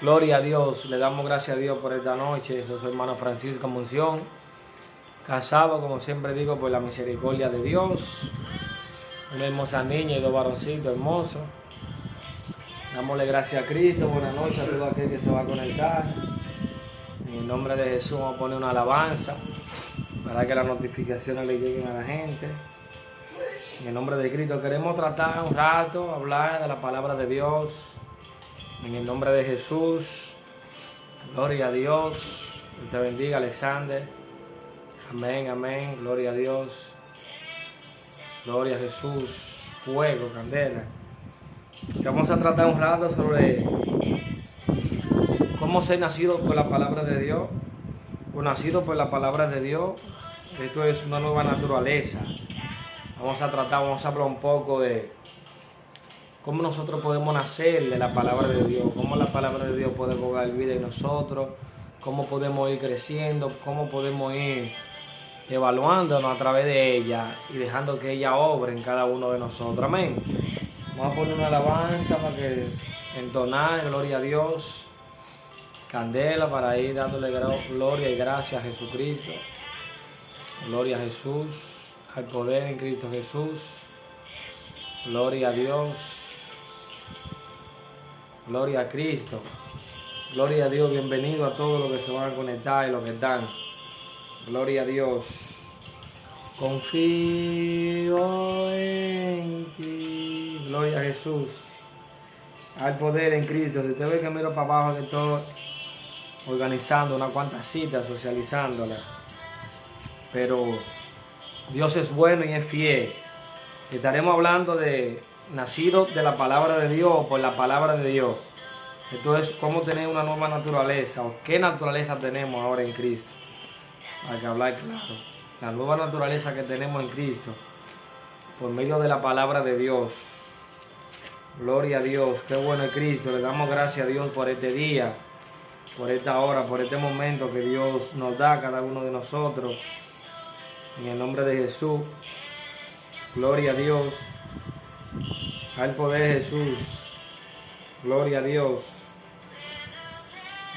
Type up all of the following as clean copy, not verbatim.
Gloria a Dios, le damos gracias a Dios por esta noche. Yo soy hermano Francisco Munción, casado, como siempre digo, por la misericordia de Dios. Una hermosa niña y dos varoncitos hermosos. Dámosle gracias a Cristo, buenas noches a todo aquel que se va a conectar. En el nombre de Jesús vamos a poner una alabanza para que las notificaciones le lleguen a la gente. En el nombre de Cristo queremos tratar un rato, hablar de la palabra de Dios. En el nombre de Jesús, gloria a Dios. Dios te bendiga, Alexander. Amén, amén, gloria a Dios. Gloria a Jesús. Fuego, candela. Vamos a tratar un rato sobre cómo ser nacido por la palabra de Dios, o nacido por la palabra de Dios. Esto es una nueva naturaleza. Vamos a hablar un poco de cómo nosotros podemos nacer de la palabra de Dios, cómo la palabra de Dios puede cobrar vida en nosotros, cómo podemos ir creciendo, cómo podemos ir evaluándonos a través de ella y dejando que ella obre en cada uno de nosotros. Amén. Vamos a poner una alabanza para que entonar, gloria a Dios, candela para ir dándole gloria y gracias a Jesucristo. Gloria a Jesús, al poder en Cristo Jesús. Gloria a Dios. Gloria a Cristo. Gloria a Dios. Bienvenido a todos los que se van a conectar y los que están. Gloria a Dios. Confío en ti. Gloria a Jesús. Al poder en Cristo. Si usted ve que miro para abajo, que estoy organizando unas cuantas citas, socializándolas. Pero Dios es bueno y es fiel. Estaremos hablando de nacido de la palabra de Dios, por la palabra de Dios. Esto es cómo tener una nueva naturaleza, o qué naturaleza tenemos ahora en Cristo. Hay que hablar claro. La nueva naturaleza que tenemos en Cristo, por medio de la palabra de Dios. Gloria a Dios, qué bueno es Cristo. Le damos gracias a Dios por este día, por esta hora, por este momento que Dios nos da a cada uno de nosotros. En el nombre de Jesús. Gloria a Dios. Al poder de Jesús. Gloria a Dios.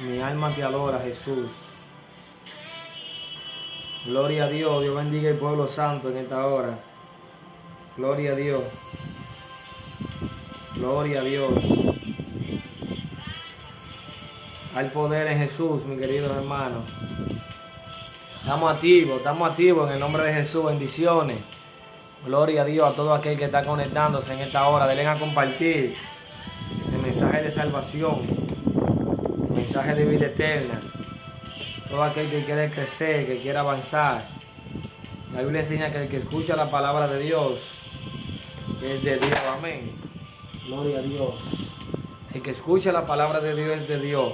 Mi alma te adora, Jesús. Gloria a Dios. Dios bendiga el pueblo santo en esta hora. Gloria a Dios. Gloria a Dios. Al poder en Jesús, mi querido hermano. Estamos activos en el nombre de Jesús. Bendiciones. Gloria a Dios a todo aquel que está conectándose en esta hora. Denle a compartir el mensaje de salvación, el mensaje de vida eterna. Todo aquel que quiere crecer, que quiere avanzar. La Biblia enseña que el que escucha la palabra de Dios es de Dios. Amén. Gloria a Dios. El que escucha la palabra de Dios es de Dios.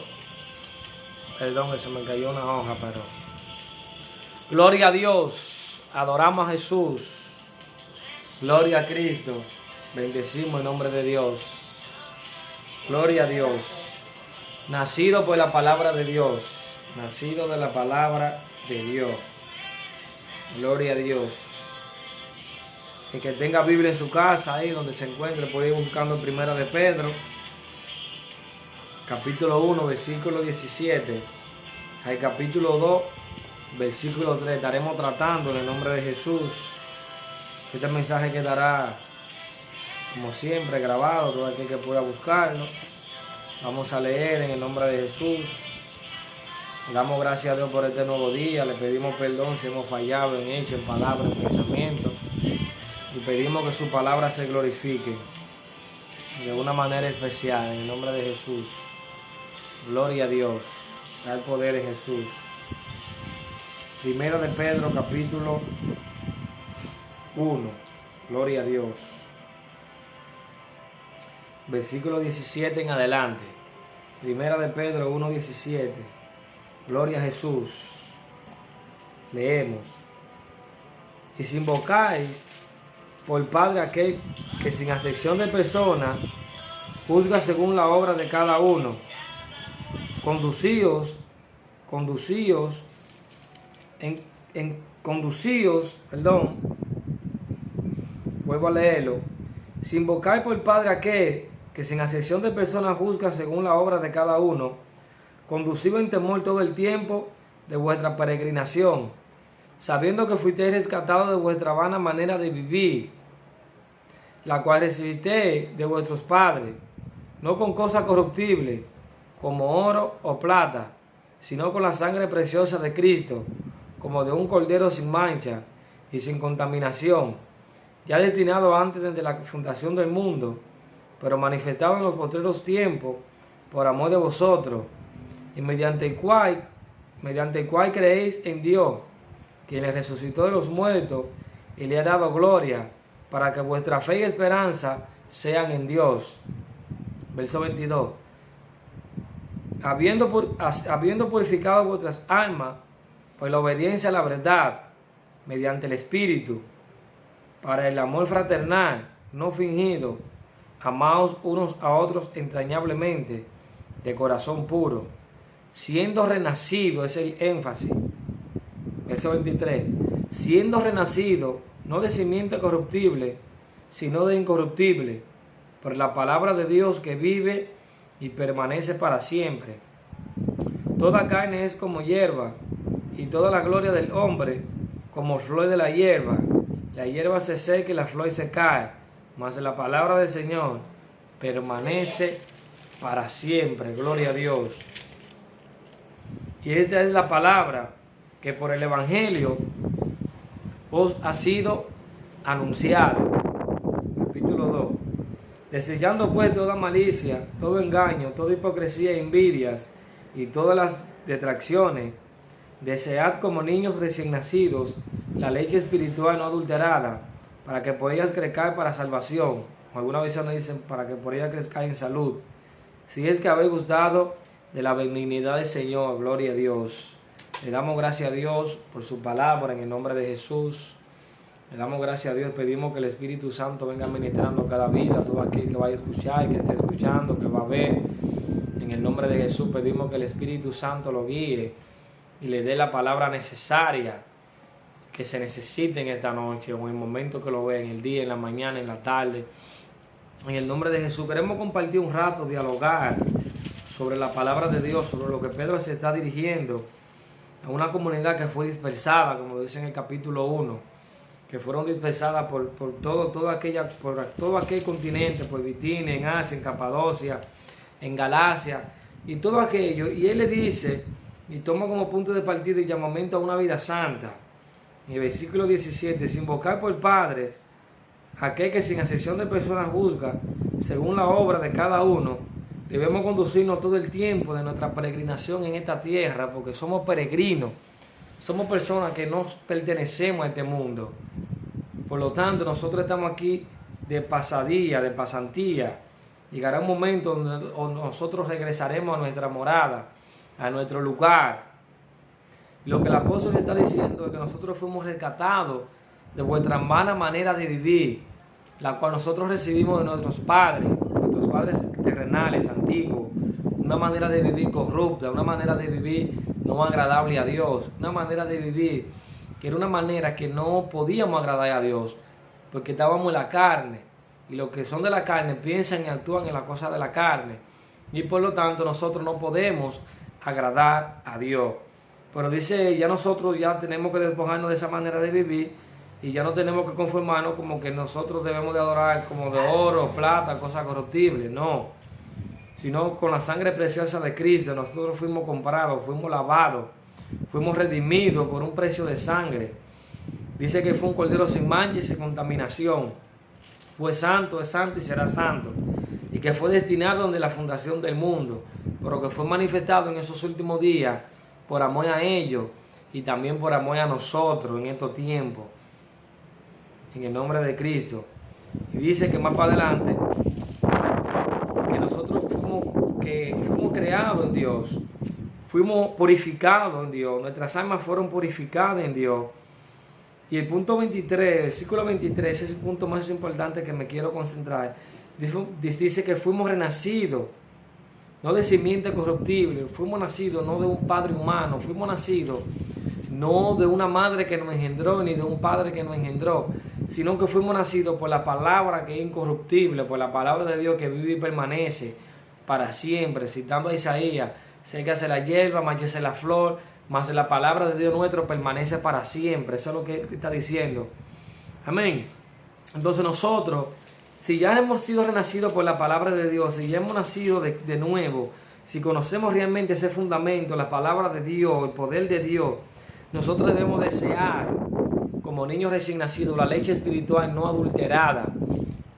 Perdón, que se me cayó una hoja, pero... Gloria a Dios. Adoramos a Jesús. Gloria a Cristo. Bendecimos el nombre de Dios. Gloria a Dios. Nacido por la palabra de Dios. Nacido de la palabra de Dios. Gloria a Dios. El que tenga Biblia en su casa, ahí donde se encuentre, puede ir buscando Primera de Pedro, capítulo 1, versículo 17. Al capítulo 2, versículo 3. Estaremos tratando en el nombre de Jesús. Este mensaje quedará, como siempre, grabado, todo aquel que pueda buscarlo. Vamos a leer en el nombre de Jesús. Le damos gracias a Dios por este nuevo día. Le pedimos perdón si hemos fallado en hecho, en palabra, en pensamiento. Y pedimos que su palabra se glorifique de una manera especial, en el nombre de Jesús. Gloria a Dios. Al poder de Jesús. Primero de Pedro, capítulo 1. Gloria a Dios. Versículo 17 en adelante. Primera de Pedro 1:17. Gloria a Jesús. Leemos. Y si invocáis por Padre aquel que sin acepción de personas juzga según la obra de cada uno, conducíos, vuelvo a leerlo. Si invocáis por Padre aquel que sin acepción de personas juzga según la obra de cada uno, conducido en temor todo el tiempo de vuestra peregrinación, sabiendo que fuisteis rescatados de vuestra vana manera de vivir, la cual recibisteis de vuestros padres, no con cosas corruptibles, como oro o plata, sino con la sangre preciosa de Cristo, como de un cordero sin mancha y sin contaminación, ya destinado antes desde la fundación del mundo, pero manifestado en los postreros tiempos por amor de vosotros, y mediante el cual creéis en Dios, quien le resucitó de los muertos y le ha dado gloria, para que vuestra fe y esperanza sean en Dios. Verso 22. Habiendo purificado vuestras almas por la obediencia a la verdad, mediante el Espíritu, para el amor fraternal, no fingido, amaos unos a otros entrañablemente, de corazón puro, siendo renacido, es el énfasis. Verso 23. Siendo renacido, no de simiente corruptible, sino de incorruptible, por la palabra de Dios que vive y permanece para siempre. Toda carne es como hierba, y toda la gloria del hombre como flor de la hierba. La hierba se seca y la flor se cae, mas la palabra del Señor permanece para siempre. Gloria a Dios. Y esta es la palabra que por el Evangelio os ha sido anunciada. Capítulo 2. Desechando pues toda malicia, todo engaño, toda hipocresía e envidias, y todas las detracciones, desead como niños recién nacidos la leche espiritual no adulterada, para que por ellas crezcáis para salvación. Algunas versiones dicen para que por ellas crezcáis en salud, si es que habéis gustado de la benignidad del Señor. Gloria a Dios. Le damos gracias a Dios por su palabra en el nombre de Jesús. Le damos gracias a Dios, pedimos que el Espíritu Santo venga ministrando cada vida, todo aquel que vaya a escuchar, que esté escuchando, que va a ver. En el nombre de Jesús pedimos que el Espíritu Santo lo guíe y le dé la palabra necesaria que se necesite en esta noche, o en el momento que lo vea, en el día, en la mañana, en la tarde. En el nombre de Jesús queremos compartir un rato, dialogar sobre la palabra de Dios, sobre lo que Pedro se está dirigiendo a una comunidad que fue dispersada, como dice en el capítulo 1, que fueron dispersadas por todo aquel continente, por Bitinia, en Asia, en Capadocia, en Galacia, y todo aquello. Y él le dice, y toma como punto de partida y llamamiento a una vida santa. En el versículo 17, sin invocar por Padre, aquel que sin excepción de personas juzga, según la obra de cada uno, debemos conducirnos todo el tiempo de nuestra peregrinación en esta tierra, porque somos peregrinos, somos personas que no pertenecemos a este mundo. Por lo tanto, nosotros estamos aquí de pasadía, de pasantía. Llegará un momento donde nosotros regresaremos a nuestra morada, a nuestro lugar. Lo que el apóstol está diciendo es que nosotros fuimos rescatados de vuestra vana manera de vivir, la cual nosotros recibimos de nuestros padres terrenales, antiguos, una manera de vivir corrupta, una manera de vivir no agradable a Dios, una manera de vivir que era una manera que no podíamos agradar a Dios, porque estábamos en la carne, y los que son de la carne piensan y actúan en la cosa de la carne, y por lo tanto nosotros no podemos agradar a Dios. Pero dice, ya nosotros ya tenemos que despojarnos de esa manera de vivir, y ya no tenemos que conformarnos como que nosotros debemos de adorar como de oro, plata, cosas corruptibles, no, sino con la sangre preciosa de Cristo. Nosotros fuimos comprados, fuimos lavados, fuimos redimidos por un precio de sangre. Dice que fue un cordero sin mancha y sin contaminación. Fue santo, es santo y será santo. Y que fue destinado desde la fundación del mundo, pero que fue manifestado en esos últimos días por amor a ellos y también por amor a nosotros en estos tiempos. En el nombre de Cristo. Y dice que más para adelante, que nosotros fuimos creados en Dios, fuimos purificados en Dios, nuestras almas fueron purificadas en Dios. Y el punto 23, versículo 23, es el punto más importante que me quiero concentrar. Dice que fuimos renacidos, no de simiente corruptible, fuimos nacidos no de un padre humano, fuimos nacidos no de una madre que nos engendró, ni de un padre que nos engendró, sino que fuimos nacidos por la palabra que es incorruptible, por la palabra de Dios que vive y permanece para siempre. Citando a Isaías, sécase la hierba, marchese la flor, mas la palabra de Dios nuestro permanece para siempre. Eso es lo que está diciendo. Amén. Entonces nosotros, si ya hemos sido renacidos por la palabra de Dios, si ya hemos nacido de nuevo, si conocemos realmente ese fundamento, la palabra de Dios, el poder de Dios, nosotros debemos desear, como niños recién nacidos, la leche espiritual no adulterada,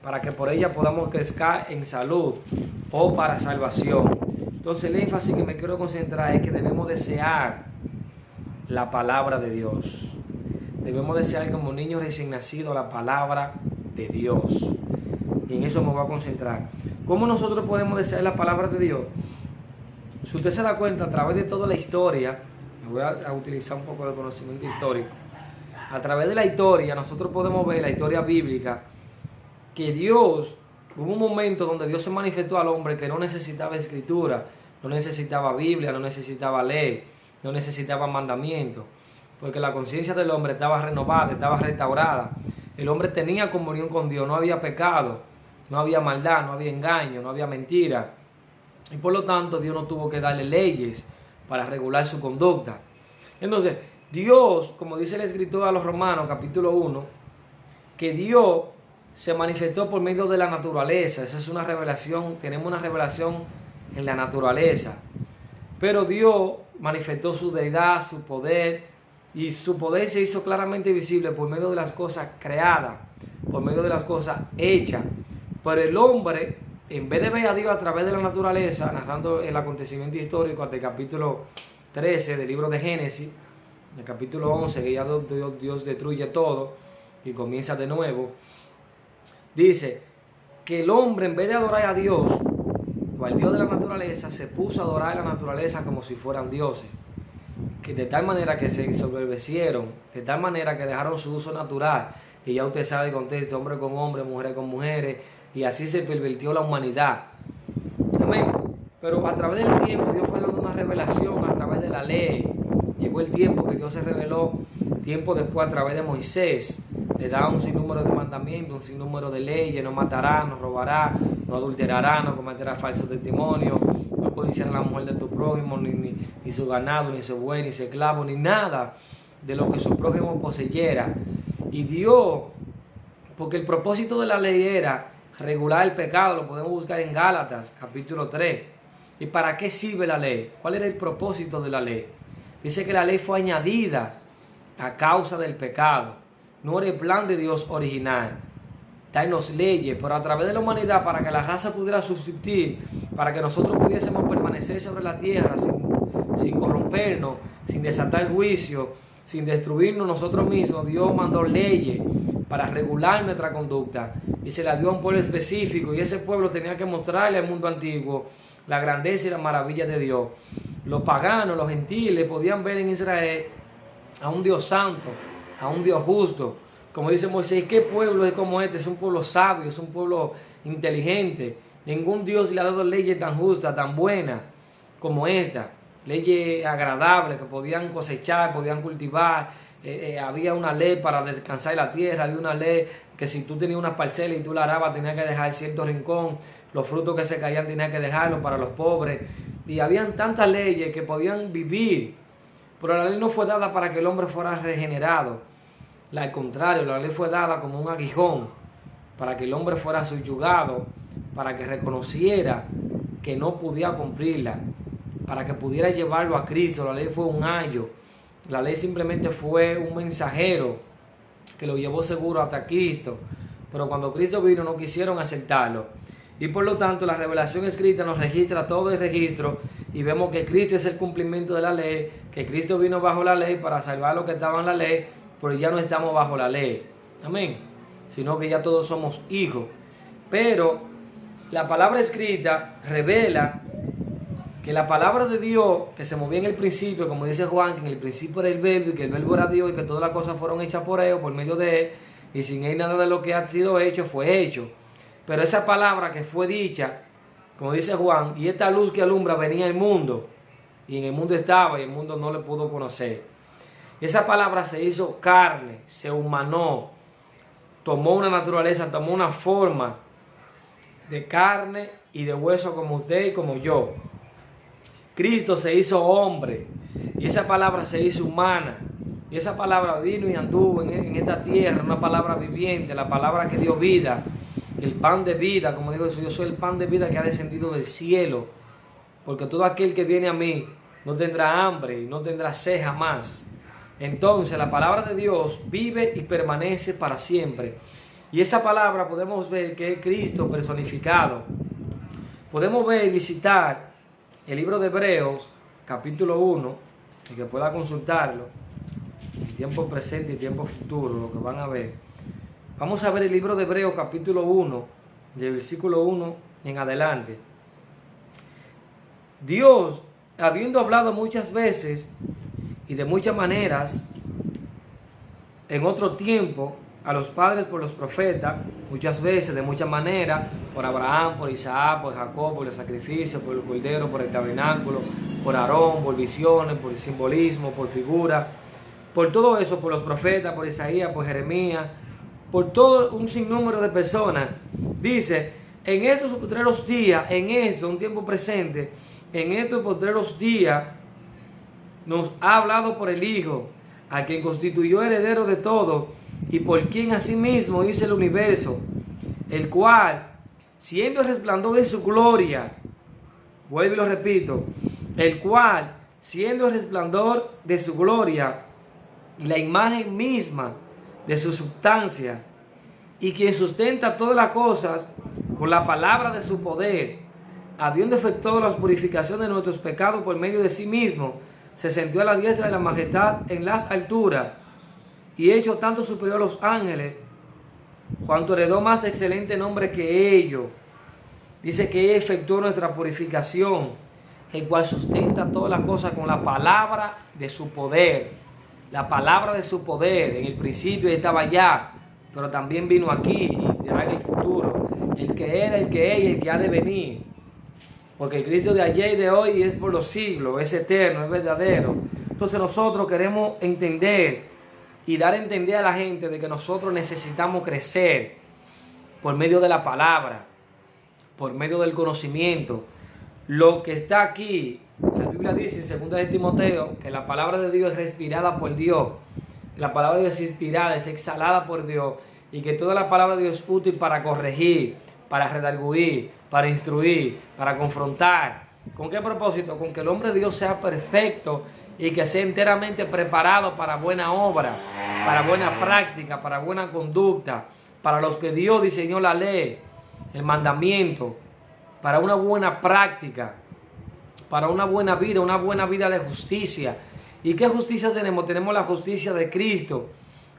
para que por ella podamos crecer en salud o para salvación. Entonces el énfasis que me quiero concentrar es que debemos desear la palabra de Dios. Debemos desear como niños recién nacidos la palabra de Dios. Y en eso me voy a concentrar. ¿Cómo nosotros podemos desear la palabra de Dios? Si usted se da cuenta, a través de toda la historia, me voy a utilizar un poco de conocimiento histórico. A través de la historia, nosotros podemos ver la historia bíblica, que Dios, hubo un momento donde Dios se manifestó al hombre que no necesitaba escritura, no necesitaba Biblia, no necesitaba ley, no necesitaba mandamiento, porque la conciencia del hombre estaba renovada, estaba restaurada. El hombre tenía comunión con Dios, no había pecado, no había maldad, no había engaño, no había mentira. Y por lo tanto Dios no tuvo que darle leyes para regular su conducta. Entonces, Dios, como dice el escritor a los Romanos, capítulo 1, que Dios se manifestó por medio de la naturaleza. Esa es una revelación, tenemos una revelación en la naturaleza. Pero Dios manifestó su deidad, su poder, y su poder se hizo claramente visible por medio de las cosas creadas, por medio de las cosas hechas. Pero el hombre, en vez de ver a Dios a través de la naturaleza, narrando el acontecimiento histórico hasta el capítulo 13 del libro de Génesis, el capítulo 11, que ya Dios destruye todo y comienza de nuevo, dice que el hombre, en vez de adorar a Dios, o al Dios de la naturaleza, se puso a adorar a la naturaleza como si fueran dioses. Que de tal manera que se ensoberbecieron, de tal manera que dejaron su uso natural, y ya usted sabe el contexto, hombre con hombre, mujeres con mujeres, y así se pervirtió la humanidad. Amén. Pero a través del tiempo Dios fue dando una revelación a través de la ley. Llegó el tiempo que Dios se reveló, tiempo después a través de Moisés. Le da un sinnúmero de mandamientos, un sinnúmero de leyes: no matará, no robará, no adulterará, no cometerá falso testimonio, no codiciará a la mujer de tu prójimo, ni su ganado, ni su buey, ni su esclavo, ni nada de lo que su prójimo poseyera. Y Dios, porque el propósito de la ley era regular el pecado, lo podemos buscar en Gálatas capítulo 3. ¿Y para qué sirve la ley? ¿Cuál era el propósito de la ley? Dice que la ley fue añadida a causa del pecado. No era el plan de Dios original darnos leyes, pero a través de la humanidad, para que la raza pudiera subsistir, para que nosotros pudiésemos permanecer sobre la tierra sin corrompernos, sin desatar juicio, sin destruirnos nosotros mismos, Dios mandó leyes para regular nuestra conducta y se la dio a un pueblo específico, y ese pueblo tenía que mostrarle al mundo antiguo la grandeza y la maravilla de Dios. Los paganos, los gentiles podían ver en Israel a un Dios santo, a un Dios justo. Como dice Moisés, ¿qué pueblo es como este? Es un pueblo sabio, es un pueblo inteligente. Ningún Dios le ha dado leyes tan justas, tan buenas como esta. Leyes agradables que podían cosechar, podían cultivar. Había una ley para descansar en la tierra. Había una ley que si tú tenías una parcela y tú la arabas, tenías que dejar cierto rincón. Los frutos que se caían tenías que dejarlos para los pobres. Y habían tantas leyes que podían vivir. Pero la ley no fue dada para que el hombre fuera regenerado. Al contrario, la ley fue dada como un aguijón para que el hombre fuera subyugado, para que reconociera que no podía cumplirla, para que pudiera llevarlo a Cristo. La ley fue un ayo. La ley simplemente fue un mensajero que lo llevó seguro hasta Cristo. Pero cuando Cristo vino no quisieron aceptarlo. Y por lo tanto la revelación escrita nos registra todo el registro y vemos que Cristo es el cumplimiento de la ley, que Cristo vino bajo la ley para salvar a los que estaban en la ley, pero ya no estamos bajo la ley. Amén. Sino que ya todos somos hijos. Pero la palabra escrita revela que la palabra de Dios, que se movía en el principio, como dice Juan, que en el principio era el verbo y que el verbo era Dios y que todas las cosas fueron hechas por él, por medio de él, y sin él nada de lo que ha sido hecho fue hecho. Pero esa palabra que fue dicha, como dice Juan, y esta luz que alumbra venía al mundo, y en el mundo estaba y el mundo no le pudo conocer. Esa palabra se hizo carne, se humanó, tomó una naturaleza, tomó una forma de carne y de hueso como usted y como yo. Cristo se hizo hombre y esa palabra se hizo humana. Y esa palabra vino y anduvo en esta tierra, una palabra viviente, la palabra que dio vida, el pan de vida, como dijo Jesús, yo soy el pan de vida que ha descendido del cielo, porque todo aquel que viene a mí no tendrá hambre y no tendrá sed jamás. Entonces la palabra de Dios vive y permanece para siempre. Y esa palabra podemos ver que es Cristo personificado. Podemos ver y visitar el libro de Hebreos, capítulo 1, y que pueda consultarlo. Tiempo presente y tiempo futuro, lo que van a ver. Vamos a ver el libro de Hebreos capítulo 1, del versículo 1 en adelante. Dios, habiendo hablado muchas veces y de muchas maneras, en otro tiempo, a los padres por los profetas, muchas veces, de muchas maneras, por Abraham, por Isaac, por Jacob, por el sacrificio, por el cordero, por el tabernáculo, por Aarón, por visiones, por simbolismo, por figura, por todo eso, por los profetas, por Isaías, por Jeremías, por todo un sinnúmero de personas. Dice, en estos postreros días, en esto, un tiempo presente, en estos postreros días, nos ha hablado por el Hijo, a quien constituyó heredero de todo, y por quien asimismo hizo el universo, el cual, siendo el resplandor de su gloria, vuelvo y lo repito, el cual, siendo el resplandor de su gloria, y la imagen misma de su sustancia, y quien sustenta todas las cosas con la palabra de su poder, habiendo efectuado la purificación de nuestros pecados por medio de sí mismo, se sentó a la diestra de la majestad en las alturas, y hecho tanto superior a los ángeles, cuanto heredó más excelente nombre que ellos. Dice que efectuó nuestra purificación, el cual sustenta todas las cosas con la palabra de su poder. La palabra de su poder, en el principio estaba allá, pero también vino aquí y será en el futuro. El que era, el que es y el que ha de venir. Porque el Cristo de ayer y de hoy es por los siglos, es eterno, es verdadero. Entonces nosotros queremos entender y dar a entender a la gente de que nosotros necesitamos crecer por medio de la palabra, por medio del conocimiento. Lo que está aquí, la Biblia dice en 2 de Timoteo que la palabra de Dios es respirada por Dios. La palabra de Dios es inspirada, es exhalada por Dios. Y que toda la palabra de Dios es útil para corregir, para redarguir, para instruir, para confrontar. ¿Con qué propósito? Con que el hombre de Dios sea perfecto y que sea enteramente preparado para buena obra, para buena práctica, para buena conducta, para los que Dios diseñó la ley, el mandamiento, para una buena práctica, para una buena vida de justicia. ¿Y qué justicia tenemos? Tenemos la justicia de Cristo.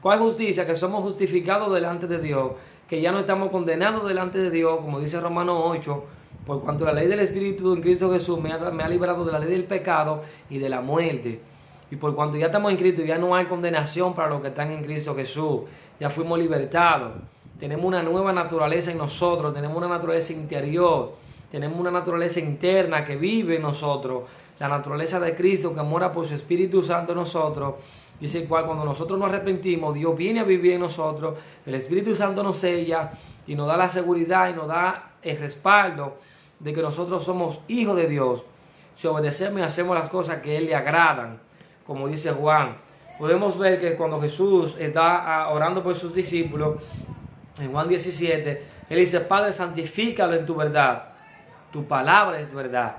¿Cuál justicia? Que somos justificados delante de Dios, que ya no estamos condenados delante de Dios, como dice Romanos 8, por cuanto la ley del Espíritu en Cristo Jesús me ha librado de la ley del pecado y de la muerte. Y por cuanto ya estamos en Cristo, ya no hay condenación para los que están en Cristo Jesús. Ya fuimos libertados. Tenemos una nueva naturaleza en nosotros, tenemos una naturaleza interior, tenemos una naturaleza interna que vive en nosotros, la naturaleza de Cristo que mora por su Espíritu Santo en nosotros. Dice el cual cuando nosotros nos arrepentimos, Dios viene a vivir en nosotros, el Espíritu Santo nos sella y nos da la seguridad y nos da el respaldo de que nosotros somos hijos de Dios. Si obedecemos y hacemos las cosas que a Él le agradan, como dice Juan. Podemos ver que cuando Jesús está orando por sus discípulos, en Juan 17, Él dice, Padre, santifícalo en tu verdad. Tu palabra es verdad.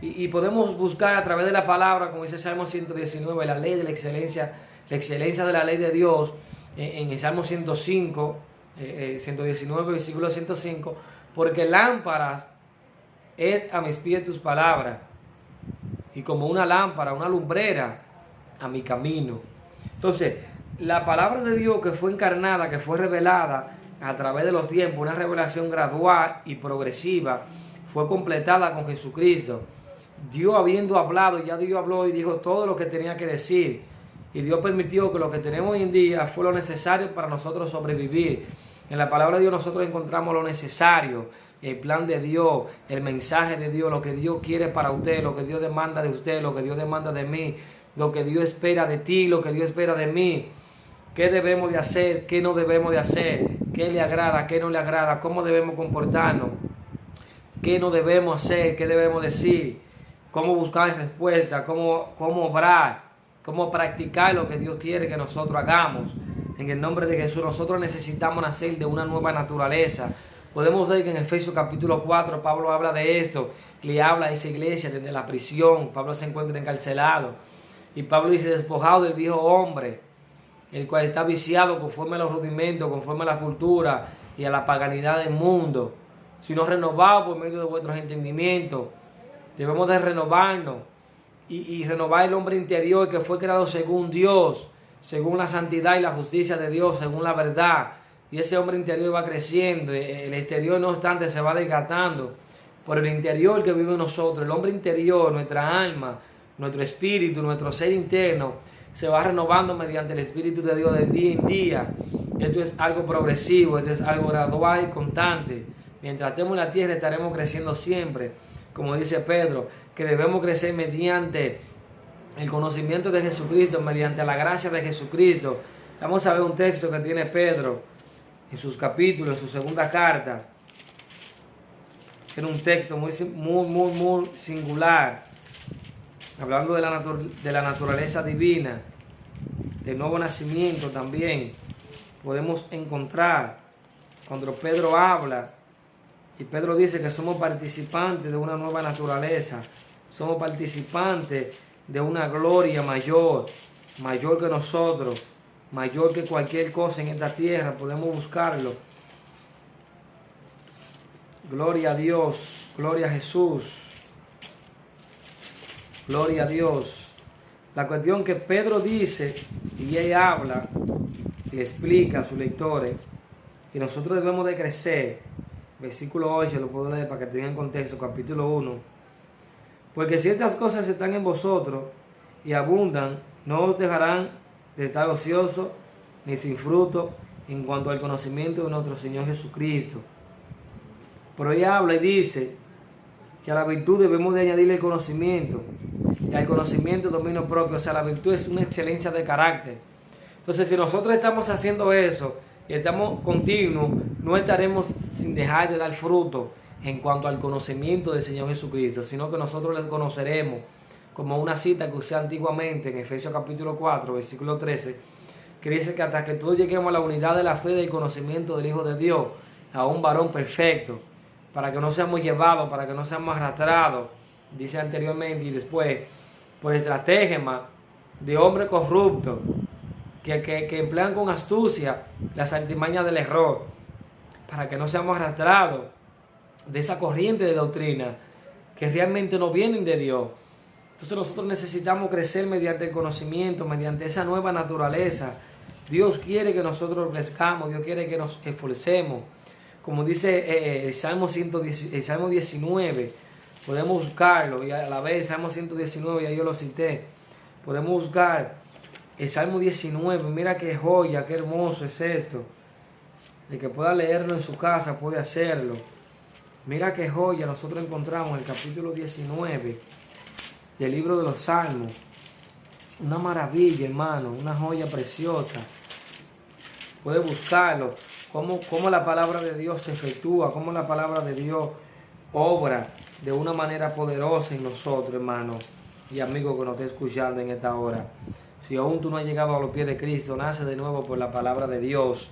Y podemos buscar a través de la palabra, como dice el Salmo 119, la ley de la excelencia de la ley de Dios, en el Salmo 105, 119, versículo 105, porque lámparas es a mis pies tus palabras, y como una lámpara, una lumbrera a mi camino. Entonces, la palabra de Dios que fue encarnada, que fue revelada a través de los tiempos, una revelación gradual y progresiva, fue completada con Jesucristo. Dios habiendo hablado, ya Dios habló y dijo todo lo que tenía que decir. Y Dios permitió que lo que tenemos hoy en día fue lo necesario para nosotros sobrevivir. En la palabra de Dios nosotros encontramos lo necesario, el plan de Dios, el mensaje de Dios, lo que Dios quiere para usted, lo que Dios demanda de usted, lo que Dios demanda de mí, lo que Dios espera de ti, lo que Dios espera de mí. qué debemos de hacer, qué no debemos de hacer, qué le agrada, qué no le agrada, cómo debemos comportarnos, qué no debemos hacer, qué debemos decir, cómo buscar respuesta, cómo obrar, cómo practicar lo que Dios quiere que nosotros hagamos. En el nombre de Jesús, nosotros necesitamos nacer de una nueva naturaleza. Podemos ver que en Efesios capítulo 4 Pablo habla de esto, le habla a esa iglesia desde la prisión. Pablo se encuentra encarcelado y Pablo dice: despojado del viejo hombre, el cual está viciado conforme a los rudimentos, conforme a la cultura y a la paganidad del mundo, sino renovado por medio de vuestros entendimientos. Debemos de renovarnos y renovar el hombre interior, que fue creado según Dios, según la santidad y la justicia de Dios, según la verdad. Y ese hombre interior va creciendo. El exterior, no obstante, se va desgastando. Por el interior que vive en nosotros, el hombre interior, nuestra alma, nuestro espíritu, nuestro ser interno, se va renovando mediante el Espíritu de Dios de día en día. Esto es algo progresivo, esto es algo gradual y constante. Mientras estemos en la tierra estaremos creciendo siempre. Como dice Pedro, que debemos crecer mediante el conocimiento de Jesucristo, mediante la gracia de Jesucristo. Vamos a ver un texto que tiene Pedro en sus capítulos, en su segunda carta. Tiene un texto muy singular, hablando de la naturaleza divina, del nuevo nacimiento también. Podemos encontrar cuando Pedro habla, y Pedro dice que somos participantes de una nueva naturaleza, somos participantes de una gloria mayor, mayor que nosotros, mayor que cualquier cosa en esta tierra. Podemos buscarlo. Gloria a Dios, gloria a Jesús, gloria a Dios. La cuestión que Pedro dice, y él habla, y le explica a sus lectores, que nosotros debemos de crecer. Versículo 8, lo puedo leer para que tengan contexto, capítulo 1. Porque si estas cosas están en vosotros y abundan, no os dejarán de estar ociosos ni sin fruto en cuanto al conocimiento de nuestro Señor Jesucristo. Pero ella habla y dice que a la virtud debemos de añadirle el conocimiento, y al conocimiento dominio propio. O sea, la virtud es una excelencia de carácter. Entonces, si nosotros estamos haciendo eso y estamos continuos, no estaremos sin dejar de dar fruto en cuanto al conocimiento del Señor Jesucristo, sino que nosotros le conoceremos, como una cita que usé antiguamente en Efesios capítulo 4, versículo 13, que dice que hasta que todos lleguemos a la unidad de la fe y del conocimiento del Hijo de Dios, a un varón perfecto, para que no seamos llevados, para que no seamos arrastrados, dice anteriormente y después, por estratagema de hombres corruptos, que emplean con astucia las artimañas del error, para que no seamos arrastrados de esa corriente de doctrina que realmente no vienen de Dios. Entonces nosotros necesitamos crecer mediante el conocimiento, mediante esa nueva naturaleza. Dios quiere que nosotros crezcamos, Dios quiere que nos esforcemos. Como dice el Salmo 19, podemos buscarlo, y a la vez el Salmo 119, ya yo lo cité, podemos buscar el Salmo 19, mira qué joya, qué hermoso es esto. El que pueda leerlo en su casa puede hacerlo. Mira qué joya nosotros encontramos en el capítulo 19 del libro de los Salmos. Una maravilla, hermano, una joya preciosa. Puede buscarlo. Cómo la palabra de Dios se efectúa, cómo la palabra de Dios obra de una manera poderosa en nosotros, hermano y amigo que nos esté escuchando en esta hora. Si aún tú no has llegado a los pies de Cristo, nace de nuevo por la palabra de Dios.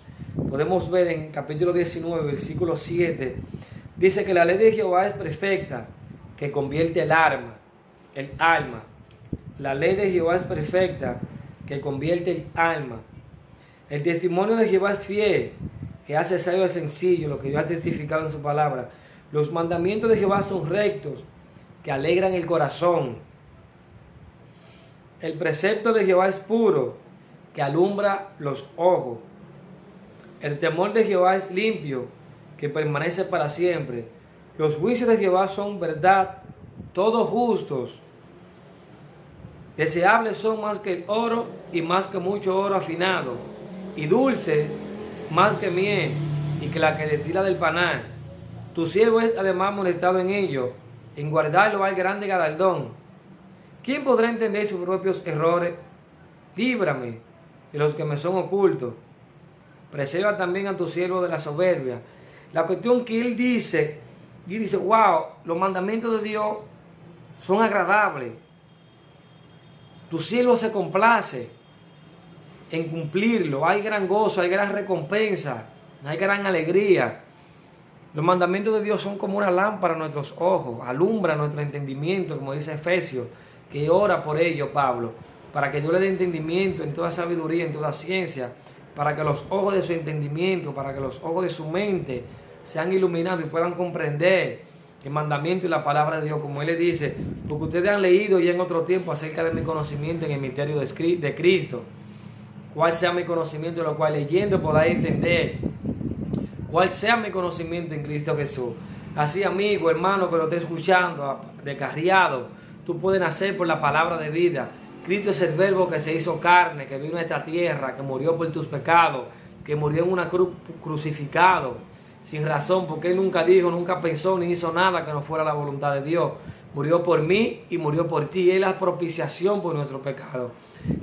Podemos ver en capítulo 19, versículo 7, dice que la ley de Jehová es perfecta, que convierte el alma. La ley de Jehová es perfecta, que convierte el alma. El testimonio de Jehová es fiel, que hace sabio al sencillo, lo que Dios ha testificado en su palabra. Los mandamientos de Jehová son rectos, que alegran el corazón. El precepto de Jehová es puro, que alumbra los ojos. El temor de Jehová es limpio, que permanece para siempre. Los juicios de Jehová son verdad, todos justos. Deseables son más que el oro y más que mucho oro afinado, y dulce más que miel y que la que destila del panal. Tu siervo es además molestado en ello, en guardarlo al grande galardón. ¿Quién podrá entender sus propios errores? Líbrame, y los que me son ocultos. Preserva también a tu siervo de la soberbia. La cuestión que él dice, wow, los mandamientos de Dios son agradables. Tu siervo se complace en cumplirlo. Hay gran gozo, hay gran recompensa, hay gran alegría. Los mandamientos de Dios son como una lámpara a nuestros ojos, alumbra nuestro entendimiento, como dice Efesios, que ora por ello Pablo, para que Dios le dé entendimiento en toda sabiduría, en toda ciencia, para que los ojos de su entendimiento, para que los ojos de su mente sean iluminados y puedan comprender el mandamiento y la palabra de Dios, como Él le dice, porque ustedes han leído ya en otro tiempo acerca de mi conocimiento en el misterio de Cristo. Cuál sea mi conocimiento, lo cual leyendo podáis entender cuál sea mi conocimiento en Cristo Jesús. Así, amigo, hermano, que lo esté escuchando, descarriado, tú puedes nacer por la palabra de vida. Cristo es el verbo que se hizo carne, que vino a esta tierra, que murió por tus pecados, que murió en una cruz crucificado, sin razón, porque Él nunca dijo, nunca pensó, ni hizo nada que no fuera la voluntad de Dios. Murió por mí y murió por ti. Él es la propiciación por nuestro pecado.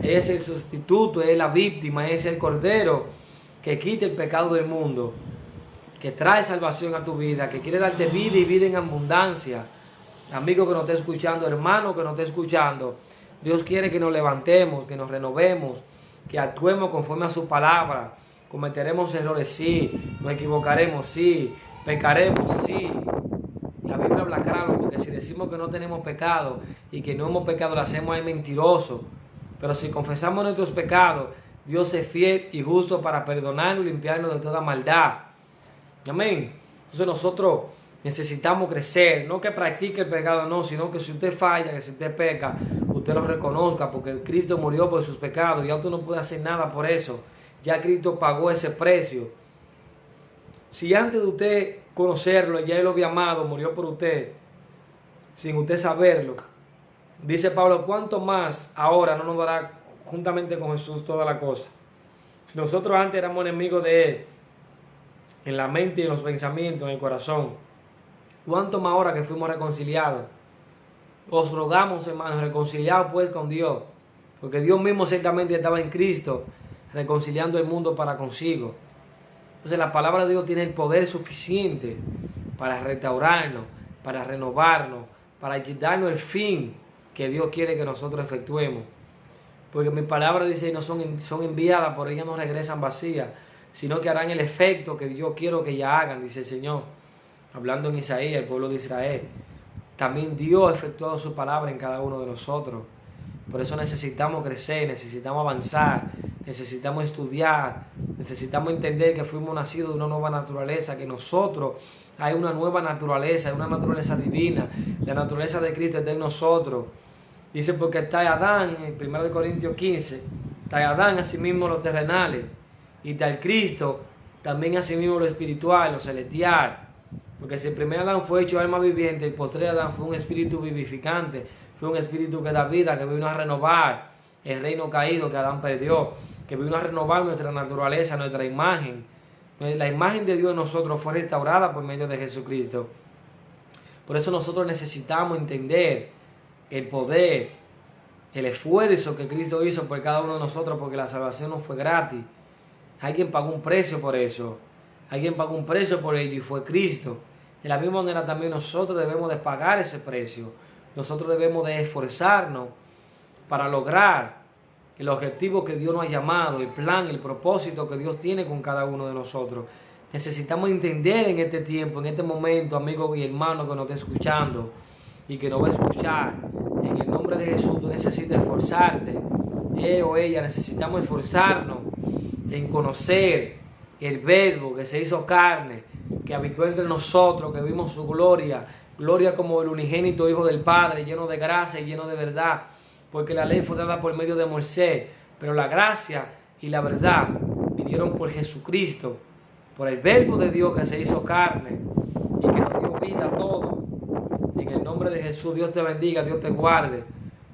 Él es el sustituto, Él es la víctima, Él es el cordero que quita el pecado del mundo, que trae salvación a tu vida, que quiere darte vida y vida en abundancia. Amigo que nos esté escuchando, hermano que nos esté escuchando, Dios quiere que nos levantemos, que nos renovemos, que actuemos conforme a su palabra. Cometeremos errores, sí. Nos equivocaremos, sí. Pecaremos, sí. La Biblia habla claro, porque si decimos que no tenemos pecado y que no hemos pecado, lo hacemos ahí mentiroso. Pero si confesamos nuestros pecados, Dios es fiel y justo para perdonarnos y limpiarnos de toda maldad. Amén. Entonces nosotros necesitamos crecer, no que practique el pecado, no, sino que si usted falla, que si usted peca, usted lo reconozca, porque Cristo murió por sus pecados, ya usted no puede hacer nada por eso, ya Cristo pagó ese precio. Si antes de usted conocerlo, ya Él lo había amado, murió por usted, sin usted saberlo, dice Pablo, ¿cuánto más ahora no nos dará juntamente con Jesús toda la cosa? Si nosotros antes éramos enemigos de Él, en la mente y en los pensamientos, en el corazón, ¿cuánto más ahora que fuimos reconciliados? Os rogamos, hermanos, reconciliados pues con Dios, porque Dios mismo ciertamente estaba en Cristo, reconciliando el mundo para consigo. Entonces la palabra de Dios tiene el poder suficiente para restaurarnos, para renovarnos, para darnos el fin que Dios quiere que nosotros efectuemos. Porque mi palabra dice, no son enviadas, por ellas no regresan vacías, sino que harán el efecto que yo quiero que ellas hagan, dice el Señor. Hablando en Isaías, el pueblo de Israel. También Dios ha efectuado su palabra en cada uno de nosotros. Por eso necesitamos crecer, necesitamos avanzar, necesitamos estudiar, necesitamos entender que fuimos nacidos de una nueva naturaleza, que nosotros hay una nueva naturaleza, hay una naturaleza divina, la naturaleza de Cristo está en nosotros. Dice, porque está Adán, en 1 Corintios 15, está Adán asimismo los terrenales, y está el Cristo también asimismo lo espiritual, lo celestial. Porque si el primer Adán fue hecho alma viviente, el posterior Adán fue un espíritu vivificante, fue un espíritu que da vida, que vino a renovar el reino caído que Adán perdió, que vino a renovar nuestra naturaleza, nuestra imagen. La imagen de Dios en nosotros fue restaurada por medio de Jesucristo. Por eso nosotros necesitamos entender el poder, el esfuerzo que Cristo hizo por cada uno de nosotros, porque la salvación no fue gratis. Alguien pagó un precio por eso. Alguien pagó un precio por ello y fue Cristo. De la misma manera también nosotros debemos de pagar ese precio. Nosotros debemos de esforzarnos para lograr el objetivo que Dios nos ha llamado, el plan, el propósito que Dios tiene con cada uno de nosotros. Necesitamos entender en este tiempo, en este momento, amigo y hermano que nos está escuchando y que nos va a escuchar. En el nombre de Jesús, tú necesitas esforzarte. Él o ella necesitamos esforzarnos en conocer el verbo que se hizo carne, que habitó entre nosotros, que vimos su gloria, gloria como el unigénito Hijo del Padre, lleno de gracia y lleno de verdad, porque la ley fue dada por medio de Moisés, pero la gracia y la verdad vinieron por Jesucristo, por el verbo de Dios que se hizo carne y que nos dio vida a todos. En el nombre de Jesús, Dios te bendiga, Dios te guarde.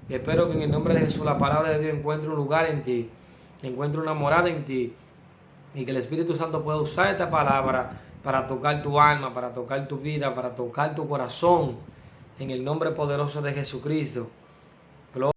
Y espero que en el nombre de Jesús la palabra de Dios encuentre un lugar en ti, encuentre una morada en ti, y que el Espíritu Santo pueda usar esta palabra para tocar tu alma, para tocar tu vida, para tocar tu corazón, en el nombre poderoso de Jesucristo.